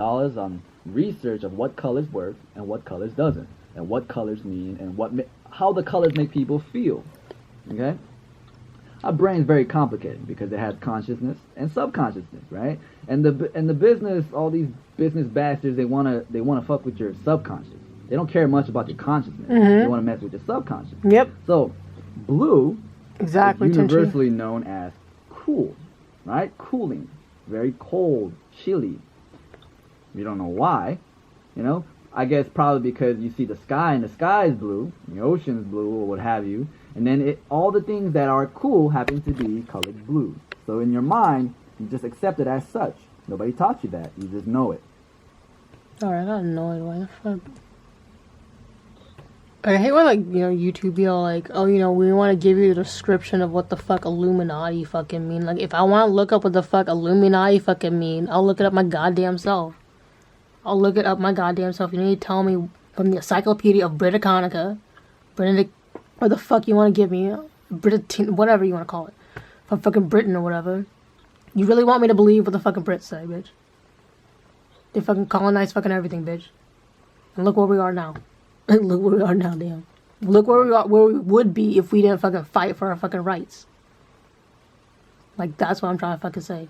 dollars on research of what colors work and what colors doesn't, and what colors mean, and how the colors make people feel. Okay? Our brain's very complicated because it has consciousness and subconsciousness, right? And the business, all these business bastards, they wanna fuck with your subconscious. They don't care much about your consciousness. They want to mess with your subconscious. Yep. So, blue exactly is universally known as cool, right? Cooling, very cold, chilly. We don't know why, you know. I guess probably because you see the sky and the sky is blue, the ocean is blue, or what have you. And then all the things that are cool happen to be colored blue. So in your mind, you just accept it as such. Nobody taught you that. You just know it. Alright, I got annoyed. Why the fuck? I hate when, like, you know, YouTube be all like, oh, you know, we want to give you the description of what the fuck Illuminati fucking mean. Like, if I want to look up what the fuck Illuminati fucking mean, I'll look it up my goddamn self. I'll look it up my goddamn self. You need to tell me from the Encyclopedia of Britannica, Benedict, what the fuck you want to give me, whatever you want to call it, from fucking Britain or whatever. You really want me to believe what the fucking Brits say, bitch? They fucking colonized fucking everything, bitch. And look where we are now. Look where we are now, damn. Look where we are, where we would be if we didn't fucking fight for our fucking rights. Like, that's what I'm trying to fucking say.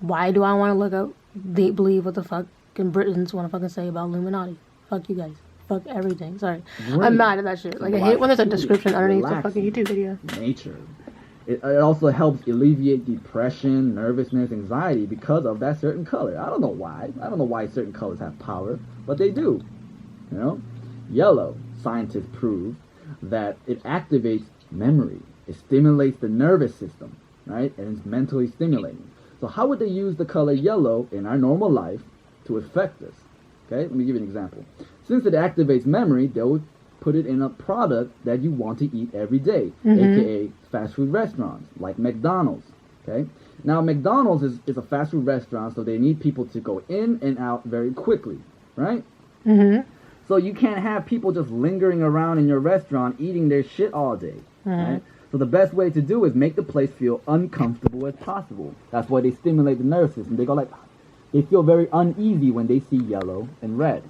Why do I want to look up, believe what the fucking Britons want to fucking say about Illuminati? Fuck you guys. Fuck everything. Sorry. Great. I'm mad at that shit. Like, I hate when there's a description underneath the fucking YouTube video. Nature. It also helps alleviate depression, nervousness, anxiety because of that certain color. I don't know why. I don't know why certain colors have power, but they do. You know? Yellow, scientists prove that it activates memory. It stimulates the nervous system, right? And it's mentally stimulating. So how would they use the color yellow in our normal life to affect us? Okay, let me give you an example. Since it activates memory, they would put it in a product that you want to eat every day, aka fast food restaurants, like McDonald's. Okay? Now, McDonald's is a fast food restaurant, so they need people to go in and out very quickly, right? So you can't have people just lingering around in your restaurant eating their shit all day, right? So the best way to do is make the place feel uncomfortable as possible. That's why they stimulate the nervous system. They go like, they feel very uneasy when they see yellow and red.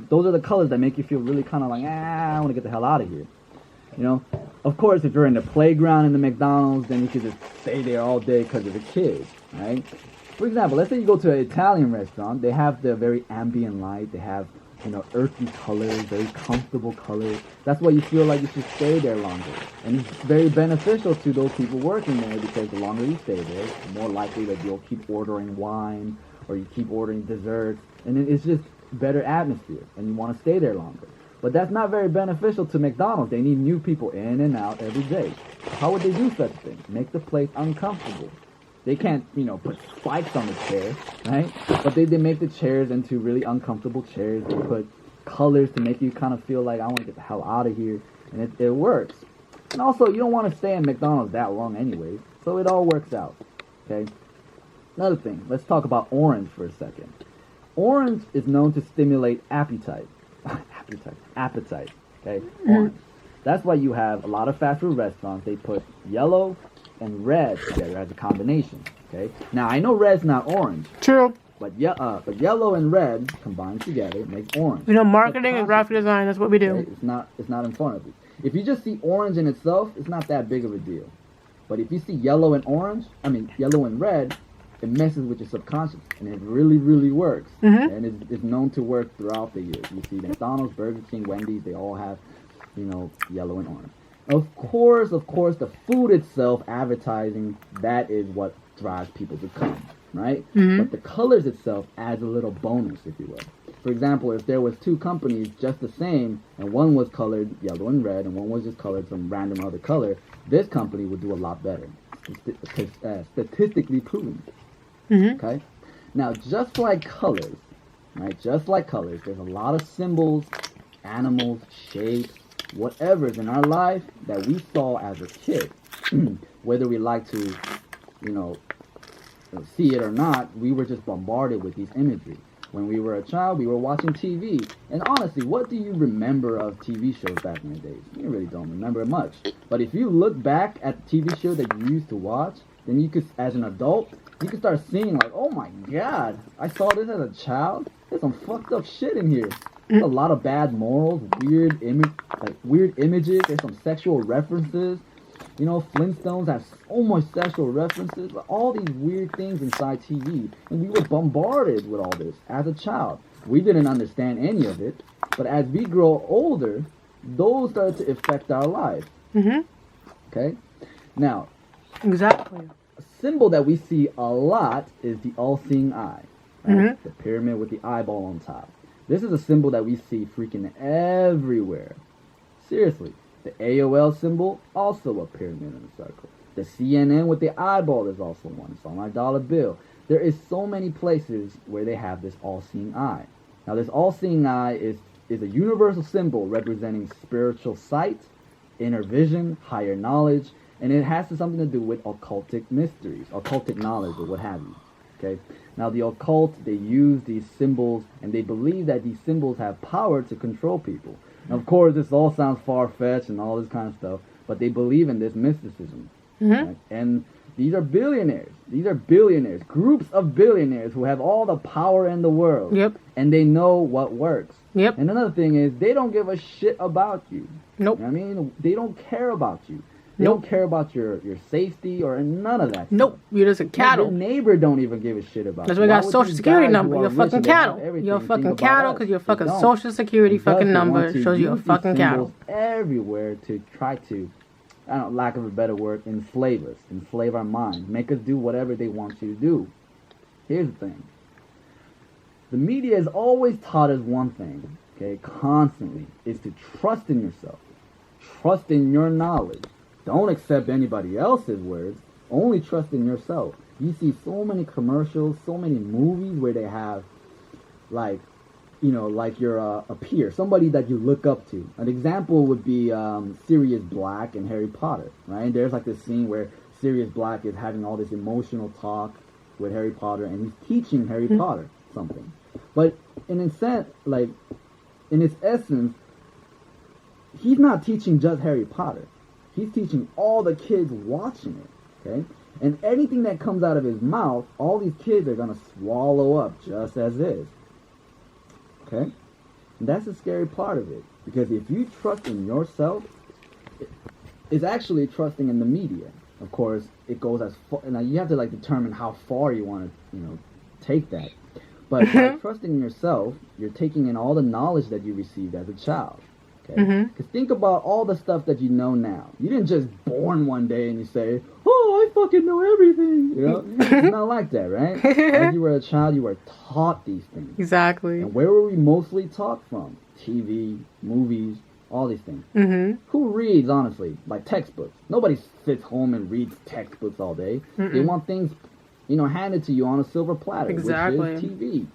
Those are the colors that make you feel really kind of like, I want to get the hell out of here. You know, of course, if you're in the playground in the McDonald's, then you can just stay there all day because you're a kid, right? For example, let's say you go to an Italian restaurant. They have the very ambient light. They have, you know, earthy colors, very comfortable colors. That's why you feel like you should stay there longer. And it's very beneficial to those people working there because the longer you stay there, the more likely that you'll keep ordering wine or you keep ordering desserts. And it's just better atmosphere and you want to stay there longer. But that's not very beneficial to McDonald's. They need new people in and out every day. How would they do such a thing? Make the place uncomfortable. They can't, you know, put spikes on the chair, right? But they make the chairs into really uncomfortable chairs. They put colors to make you kind of feel like, I want to get the hell out of here. And it works. And also, you don't want to stay in McDonald's that long anyways. So it all works out, okay? Another thing, let's talk about orange for a second. Orange is known to stimulate appetite. Appetite, okay? Orange. That's why you have a lot of fast food restaurants. They put yellow and red together as a combination, okay? Now, I know red's not orange. True. But yellow and red combined together makes orange. You know, marketing and graphic design, that's what we do. Okay? It's not in front of you. If you just see orange in itself, it's not that big of a deal. But if you see yellow and red, it messes with your subconscious, and it really, really works. And it's known to work throughout the years. You see McDonald's, Burger King, Wendy's, they all have, you know, yellow and orange. Of course, the food itself, advertising, that is what drives people to come, right? But the colors itself adds a little bonus, if you will. For example, if there was two companies just the same, and one was colored yellow and red, and one was just colored some random other color, this company would do a lot better. Statistically proven. Okay? Now, just like colors, right? Just like colors, there's a lot of symbols, animals, shapes, whatever's in our life that we saw as a kid. Whether we like to, you know, see it or not, we were just bombarded with these imagery. When we were a child, we were watching TV. And honestly, what do you remember of TV shows back in the days? You really don't remember much. But if you look back at the TV show that you used to watch, then you could, as an adult, you can start seeing like, oh my god, I saw this as a child. There's some fucked up shit in here. There's a lot of bad morals, weird images. There's some sexual references. You know, Flintstones have so much sexual references. All these weird things inside TV, and we were bombarded with all this as a child. We didn't understand any of it, but as we grow older, those start to affect our life. Okay, now. Exactly. A symbol that we see a lot is the all-seeing eye. Right? The pyramid with the eyeball on top. This is a symbol that we see freaking everywhere. Seriously. The AOL symbol, also a pyramid in a circle. The CNN with the eyeball is also one. It's on my dollar bill. There is so many places where they have this all-seeing eye. Now this all-seeing eye is a universal symbol representing spiritual sight, inner vision, higher knowledge, and it has something to do with occultic mysteries, occultic knowledge, or what have you. Okay. Now the occult, they use these symbols, and they believe that these symbols have power to control people. Now, of course, this all sounds far-fetched and all this kind of stuff, but they believe in this mysticism. Right? And these are billionaires. These are billionaires, groups of billionaires who have all the power in the world. Yep. And they know what works. Yep. And another thing is, they don't give a shit about you. Nope. You know what I mean? They don't care about you. They Nope. don't care about your safety or none of that. Nope. You're just a cattle. Your neighbor don't even give a shit about That's you. why you Why got a would social these security guys number. who You're are a rich fucking and they have cattle. everything You're a think fucking about cattle us? because your They fucking don't. social security Because fucking they want number to shows you a use these fucking cattle. symbols everywhere to try to, I don't know, lack of a better word, enslave us, enslave our mind, make us do whatever they want you to do. Here's the thing. The media has always taught us one thing, okay, constantly, is to trust in yourself. Trust in your knowledge. Don't accept anybody else's words. Only trust in yourself. You see so many commercials, so many movies where they have, like, you know, like you're a peer, somebody that you look up to. An example would be Sirius Black in Harry Potter, right? There's like this scene where Sirius Black is having all this emotional talk with Harry Potter, and he's teaching Harry Potter something. But in its essence, he's not teaching just Harry Potter. He's teaching all the kids watching it, okay? And anything that comes out of his mouth, all these kids are going to swallow up just as is, okay? And that's the scary part of it. Because if you trust in yourself, it's actually trusting in the media. Of course, it goes as far, now you have to like determine how far you want to, you know, take that. But by trusting in yourself, you're taking in all the knowledge that you received as a child. Okay? Because think about all the stuff that you know now. You didn't just born one day and you say, oh, I fucking know everything. You know? It's not like that, right? As you were a child, you were taught these things. Exactly. And where were we mostly taught from? TV, movies, all these things. Who reads, honestly? Like textbooks. Nobody sits home and reads textbooks all day. They want things, you know, handed to you on a silver platter, Exactly. which is TV.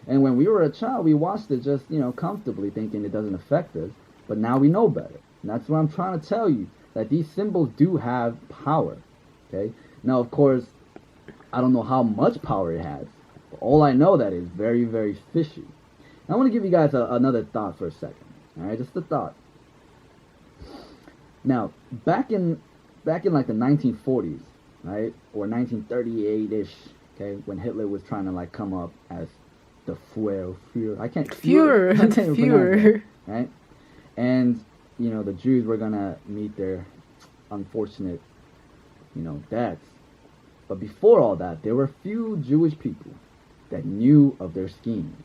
And when we were a child, we watched it just, you know, comfortably, thinking it doesn't affect us. But now we know better. And that's what I'm trying to tell you, that these symbols do have power. Okay? Now, of course, I don't know how much power it has. But all I know that is very, very fishy. I want to give you guys another thought for a second. All right, just a thought. Now, back in like the 1940s, right, or 1938-ish, okay, when Hitler was trying to like come up as the Führer, I can't Führer, even pronounce Führer, that, right? And you know the Jews were gonna meet their unfortunate, you know, deaths. But before all that, there were few Jewish people that knew of their schemes.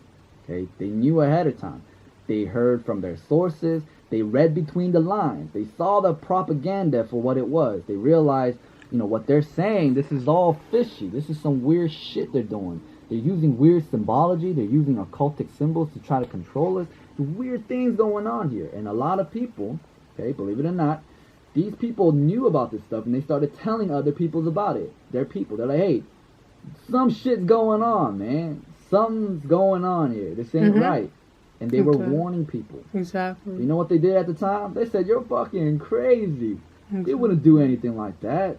Okay, they knew ahead of time. They heard from their sources. They read between the lines. They saw the propaganda for what it was. They realized, you know, what they're saying, this is all fishy. This is some weird shit they're doing. They're using weird symbology. They're using occultic symbols to try to control us. There's weird things going on here. And a lot of people, okay, believe it or not, these people knew about this stuff and they started telling other people about it. Their people. They're like, hey, some shit's going on, man. Something's going on here. This ain't right. And they were warning people. Exactly. You know what they did at the time? They said, you're fucking crazy. They wouldn't do anything like that.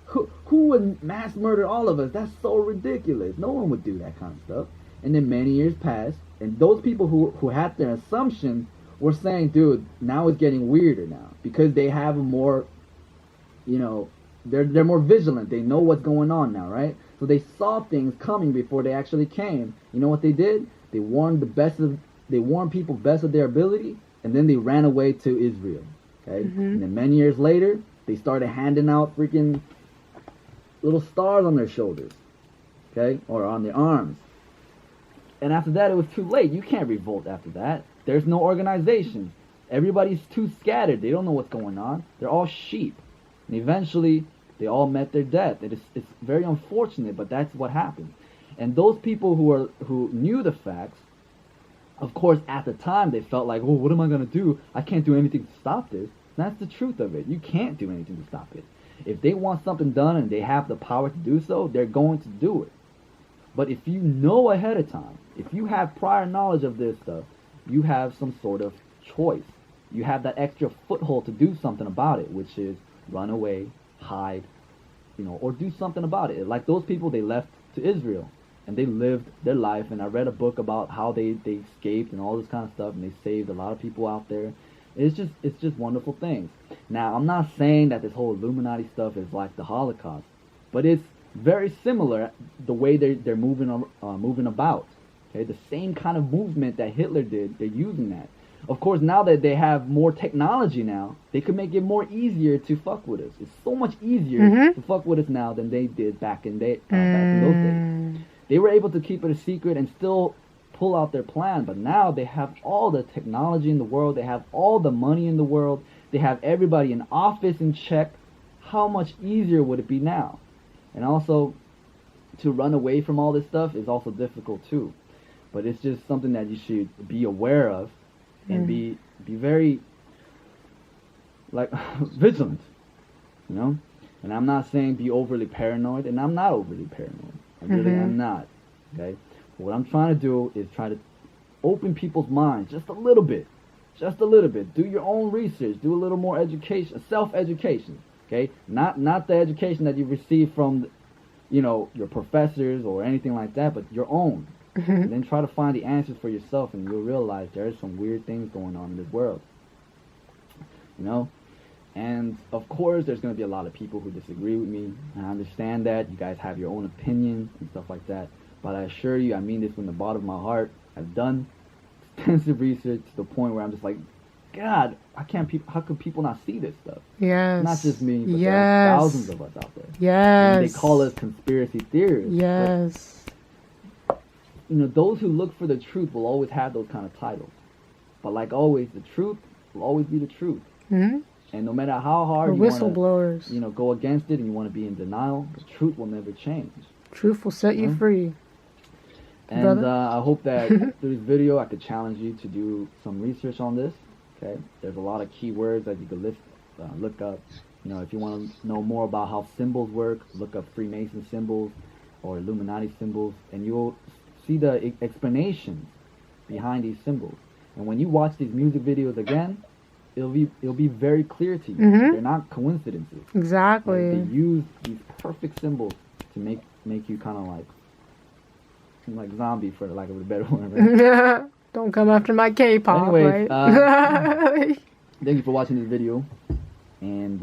Who would mass murder all of us? That's so ridiculous. No one would do that kind of stuff. And then many years passed, and those people who had their assumptions were saying, dude, now it's getting weirder now. Because they have a more, you know, they're more vigilant. They know what's going on now, right? So they saw things coming before they actually came. You know what they did? They warned people best of their ability, and then they ran away to Israel. Okay? And then many years later, they started handing out freaking little stars on their shoulders. Okay? Or on their arms. And after that, it was too late. You can't revolt after that. There's no organization. Everybody's too scattered. They don't know what's going on. They're all sheep. And eventually, they all met their death. It's very unfortunate, but that's what happened. And those people who knew the facts, of course, at the time, they felt like, oh, what am I going to do? I can't do anything to stop this. That's the truth of it. You can't do anything to stop it. If they want something done and they have the power to do so, they're going to do it. But if you know ahead of time, if you have prior knowledge of this stuff, you have some sort of choice. You have that extra foothold to do something about it, which is run away, hide, or do something about it. Like those people, they left to Israel and they lived their life. And I read a book about how they escaped and all this kind of stuff, and they saved a lot of people out there. It's just wonderful things. Now, I'm not saying that this whole Illuminati stuff is like the Holocaust, but it's very similar the way they're moving about. Okay, the same kind of movement that Hitler did, they're using that. Of course, now that they have more technology now, they could make it more easier to fuck with us. It's so much easier to fuck with us now than they did back in those days. They were able to keep it a secret and still pull out their plan, but now they have all the technology in the world. They have all the money in the world. They have everybody in office in check. How much easier would it be now? And also, to run away from all this stuff is also difficult too. But it's just something that you should be aware of and be very, like, vigilant, And I'm not saying be overly paranoid, and I'm not overly paranoid. I really am not, okay? But what I'm trying to do is try to open people's minds just a little bit. Just a little bit. Do your own research. Do a little more education, self-education, okay? Not the education that you receive from, your professors or anything like that, but your own. And then try to find the answers for yourself, and you'll realize there's some weird things going on in this world. And of course, there's going to be a lot of people who disagree with me. And I understand that. You guys have your own opinions and stuff like that. But I assure you, I mean this from the bottom of my heart. I've done extensive research to the point where I'm just like, God, how could people not see this stuff? Yes. Not just me, but there are thousands of us out there. Yes. And they call us conspiracy theorists. Yes. But, those who look for the truth will always have those kind of titles. But like always, the truth will always be the truth. And no matter how hard you want to, go against it and you want to be in denial, the truth will never change. Truth will set you free. And I hope that through this video, I could challenge you to do some research on this. Okay, there's a lot of keywords that you could look up. If you want to know more about how symbols work, look up Freemason symbols or Illuminati symbols, and you'll see the explanations behind these symbols. And when you watch these music videos again, it'll be very clear to you. They're not coincidences. Exactly. They use these perfect symbols to make you kind of like zombie, for lack of a better word. Right? Don't come after my K-pop, Anyways, right? Thank you for watching this video, and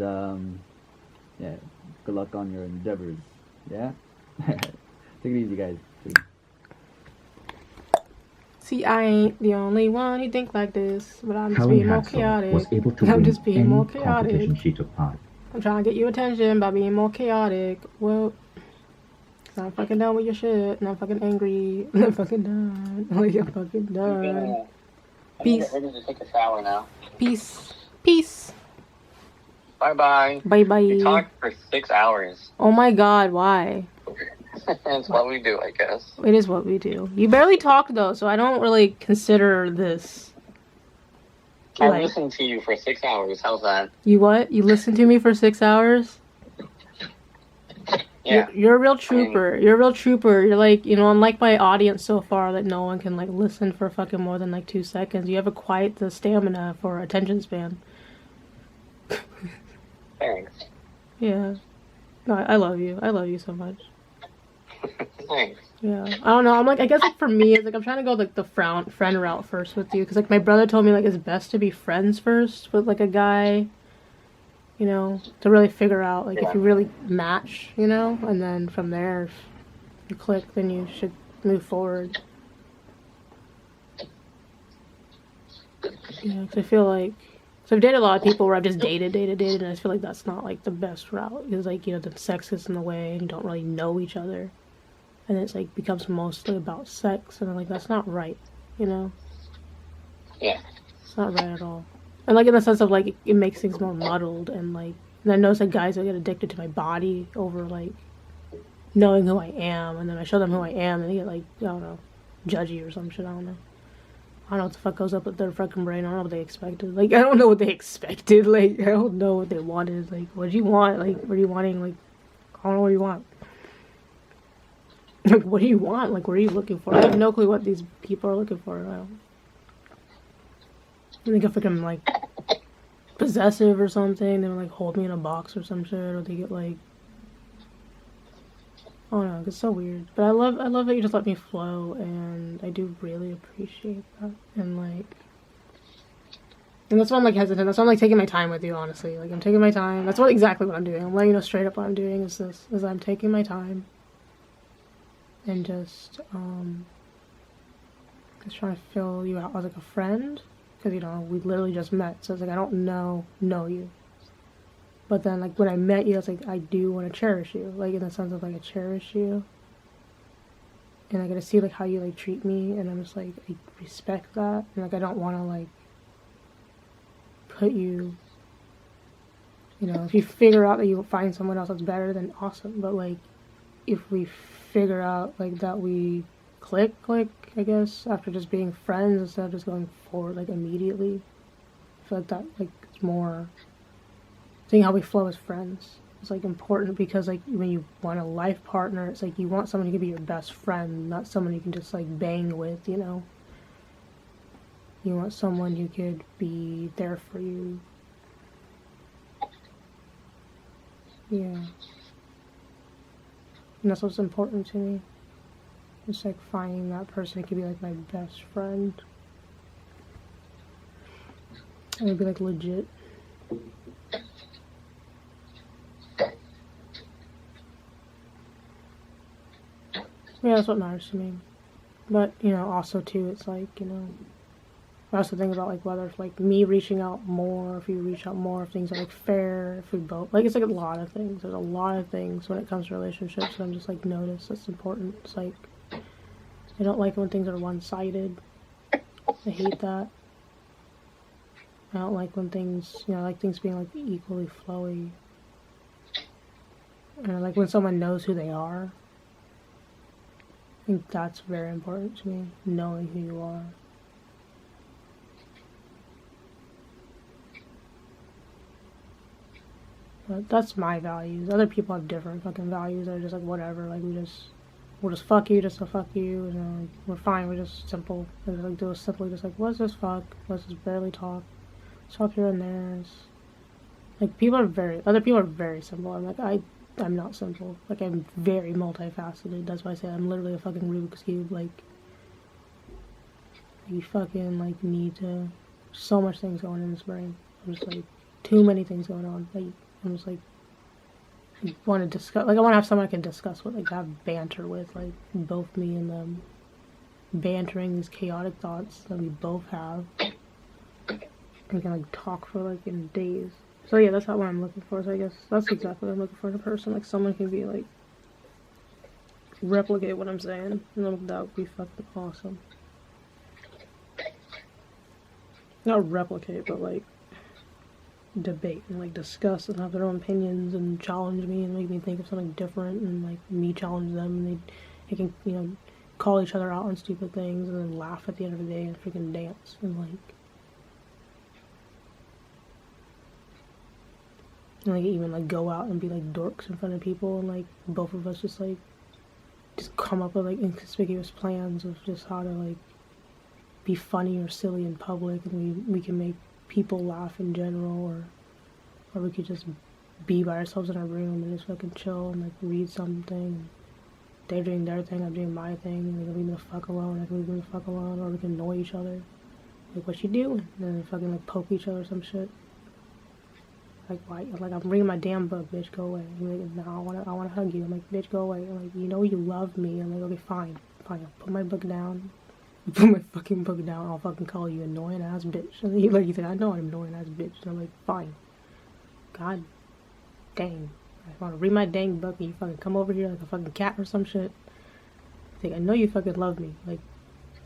good luck on your endeavors. Yeah, take it easy, guys. See, I ain't the only one who think like this, but I'm just being more chaotic. I'm just being more chaotic. I'm trying to get your attention by being more chaotic. Well, cause I'm fucking done with your shit, and I'm fucking angry, and I'm fucking done. Like, I'm fucking done. Peace. I'm ready to take a shower now. Peace. Peace. Bye-bye. Bye-bye. We talked for 6 hours. Oh my god, why? That's what we do, I guess. It is what we do. You barely talked, though, so I don't really consider this. I listened to you for 6 hours. How's that? You what? You listened to me for 6 hours? Yeah. You're a real trooper. You're a real trooper. You're like, unlike my audience so far, that no one can, listen for fucking more than, 2 seconds. You have quite the stamina for attention span. Thanks. Yeah. No, I love you. I love you so much. Thanks. Yeah. I don't know. I guess, for me, it's I'm trying to go, the friend route first with you. Because, my brother told me, it's best to be friends first with, a guy. To really figure out, if you really match, and then from there, you click, then you should move forward. Yeah, because I feel like, so I've dated a lot of people where I've just dated, and I feel like that's not like the best route, because like, you know, the sex gets in the way and you don't really know each other, and it's like becomes mostly about sex, and I'm like, that's not right, you know? Yeah. It's not right at all. And like in the sense of like, it makes things more muddled, and like, and I notice like guys will get addicted to my body over like knowing who I am, and then I show them who I am, and they get like, I don't know, judgy or some shit, I don't know. I don't know what the fuck goes up with their fucking brain. I don't know what they expected. Like, I don't know what they expected. Like, I don't know what they wanted. Like, what do you want? Like, what are you wanting? Like, I don't know what you want. Like, what do you want? Like, what are you looking for? I have no clue what these people are looking for. I think if I'm like possessive or something, they would like hold me in a box or some shit, or they get like, I don't know, it's so weird. But I love that you just let me flow, and I do really appreciate that. And like, and that's why I'm like hesitant. That's why I'm like taking my time with you, honestly. Like, I'm taking my time. That's exactly what I'm doing. I'm letting you know straight up what I'm doing is I'm taking my time and just trying to fill you out as like a friend, because you know we literally just met, so it's like I don't know you. But then, like, when I met you, it's like, I do want to cherish you. Like, in the sense of, like, I cherish you. And I get to see, like, how you, like, treat me. And I'm just, like, I respect that. And, like, I don't want to, like, put you, you know, if you figure out that you find someone else that's better, then awesome. But, like, if we figure out, like, that we click, I guess, after just being friends instead of just going forward, like, immediately. I feel like that, like, it's more... seeing how we flow as friends is like important, because like when you want a life partner, it's like you want someone who can be your best friend, not someone you can just like bang with, you know. You want someone who could be there for you. Yeah. And that's what's important to me. It's like finding that person who could be like my best friend. And it'd be like legit. Yeah, that's what matters to me. But, you know, also, too, it's like, you know, I also think about, like, whether it's, like, me reaching out more, if you reach out more, if things are, like, fair, if we both, like, it's, like, a lot of things. There's a lot of things when it comes to relationships that I'm just, like, notice that's important. It's, like, I don't like when things are one-sided. I hate that. I don't like when things, you know, I like things being, like, equally flowy. And I like when someone knows who they are. I think that's very important to me, knowing who you are. But that's my values. Other people have different fucking values. They're just like, whatever, like we'll just fuck you just to fuck you, and then we're fine, we're just simple. They're like, do it simply, just like, let's just fuck, let's just barely talk. Talk here and there. Like, other people are very simple. I'm like, I'm not simple. Like, I'm very multifaceted. That's why I say I'm literally a fucking Rubik's Cube. Like, you fucking, like, need to... so much things going in this brain. I'm just, like, too many things going on. Like, I'm just, like... I want to discuss... like, I want to have someone I can discuss with. Like, have banter with. Like, both me and them. Bantering these chaotic thoughts that we both have. We can, like, talk for, like, in days. So yeah, that's not what I'm looking for. So I guess that's exactly what I'm looking for in a person. Like, someone who can be like, replicate what I'm saying. And then that would be fucking awesome. Not replicate, but like, debate and like discuss and have their own opinions and challenge me and make me think of something different, and like me challenge them, and they can, you know, call each other out on stupid things and then laugh at the end of the day and freaking dance and like even like go out and be like dorks in front of people, and like both of us just come up with like inconspicuous plans of just how to like be funny or silly in public, and we can make people laugh in general, or we could just be by ourselves in our room and just fucking chill and like read something. They're doing their thing, I'm doing my thing, and they can leave me the fuck alone, I can leave them the fuck alone, or we can annoy each other. Like, what you doing? And then fucking like poke each other or some shit. Like, why? Like, I'm reading my damn book, bitch, go away. I'm like, no, I wanna hug you. I'm like, bitch, go away. I'm like, you know you love me. I'm like, okay, fine. I'll put my book down. Put my fucking book down. I'll fucking call you annoying ass bitch. And he's like, I know I'm annoying ass bitch. And I'm like, fine. God dang. I want to read my dang book and you fucking come over here like a fucking cat or some shit. Like, I know you fucking love me. Like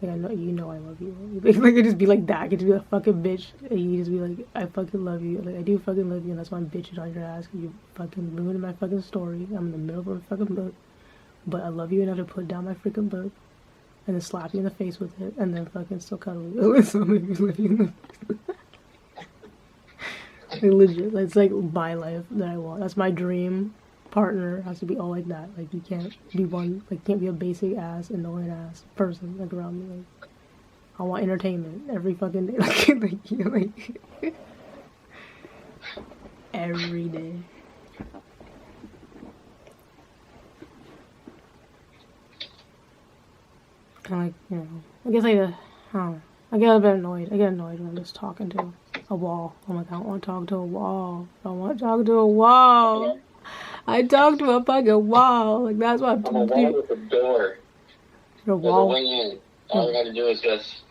I know you know I love you. Like, it just be like that. I could just be a fucking bitch. And you just be like, I fucking love you. Like, I do fucking love you. And that's why I'm bitching on your ass. You fucking ruining my fucking story. I'm in the middle of a fucking book. But I love you enough to put down my freaking book. And then slap you in the face with it. And then fucking still cuddle you. So maybe live you in the face. Like, legit. It's like my life that I want. That's my dream partner. Has to be all like that. Like, you can't be one, like, can't be a basic ass, annoying ass person like around me. Like, I want entertainment every fucking day. Like every day. And like, you know, I guess I don't know. I get a bit annoyed. I get annoyed when I'm just talking to a wall. I'm like, I don't want to talk to a wall. I don't want to talk to a wall. I talk to a fucking wall. Like, that's what I'm a wall with a door. A wall. There's a way in. All you gotta do is just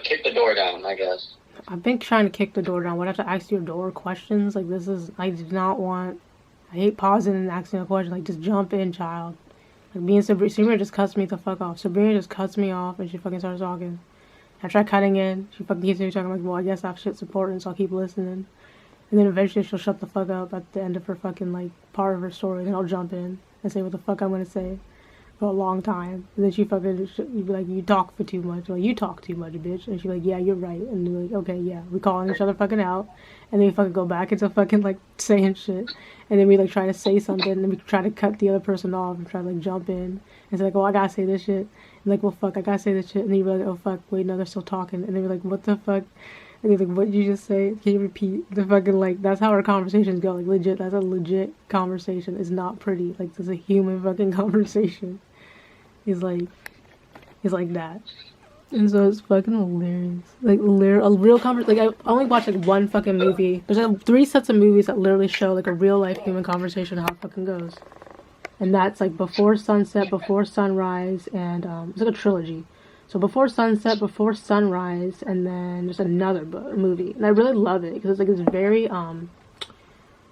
kick the door down, I guess. I've been trying to kick the door down. Would I have to ask your door questions? Like, this is, I do not want, I hate pausing and asking a question. Like, just jump in, child. Like, me and Sabrina just cuts me the fuck off. Sabrina just cuts me off and she fucking starts talking. I try cutting in. She fucking keeps me talking. I'm like, well, I guess that shit's important, so I'll keep listening. And then eventually she'll shut the fuck up at the end of her fucking, like, part of her story. Then I'll jump in and say what the fuck I'm gonna say for a long time. And then she fucking, you'd be like, you talk for too much. Like, you talk too much, bitch. And she's like, yeah, you're right. And we're like, okay, yeah. We calling each other fucking out. And then we fucking go back into fucking, like, saying shit. And then we, like, try to say something. And then we try to cut the other person off and try to, like, jump in. And say, like, oh, I gotta say this shit. And like, well, fuck, I gotta say this shit. And then you're like, oh, fuck, wait, no, they're still talking. And then we're like, what the fuck? And they're like, what did you just say? Can you repeat? The fucking, like, that's how our conversations go. Like, legit, that's a legit conversation. It's not pretty. like, it's a human fucking conversation. It's like that. And so it's fucking hilarious. Like, a real conversation. Like, I only watched, like, one fucking movie. There's, like, 3 sets of movies that literally show, like, a real-life human conversation how it fucking goes. And that's, like, Before Sunset, Before Sunrise, and, it's like a trilogy. So Before Sunset, Before Sunrise, and then there's another movie. And I really love it, because it's, like, it's very,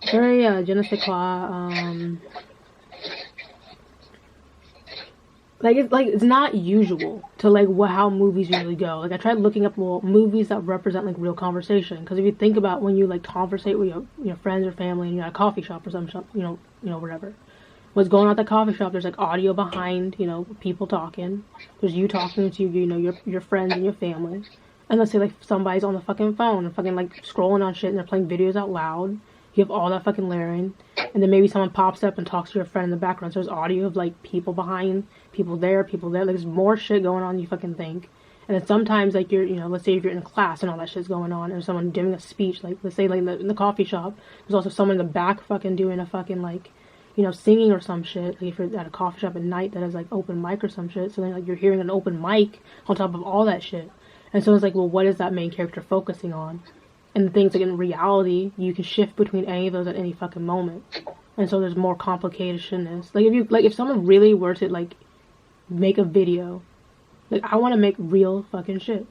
je ne sais quoi, it's not usual to, like, how movies usually go. Like, I tried looking up movies that represent, like, real conversation. Because if you think about when you, like, conversate with your friends or family and you're at a coffee shop or some shop, you know, whatever. What's going on at the coffee shop, there's, like, audio behind, you know, people talking. There's you talking to, you know, your friends and your family. And let's say, like, somebody's on the fucking phone and fucking, like, scrolling on shit and they're playing videos out loud. You have all that fucking layering. And then maybe someone pops up and talks to your friend in the background. So there's audio of, like, people behind, people there. Like, there's more shit going on than you fucking think. And then sometimes, like, you're, you know, let's say if you're in class and all that shit's going on, and someone giving a speech, like, let's say, like, in the coffee shop, there's also someone in the back fucking doing a fucking, like, you know, singing or some shit. Like, if you're at a coffee shop at night that has, like, open mic or some shit. So then, like, you're hearing an open mic on top of all that shit. And so it's like, well, what is that main character focusing on? And the things, like, in reality, you can shift between any of those at any fucking moment. And so there's more complicatedness. Like, if someone really were to, like, make a video, like, I want to make real fucking shit.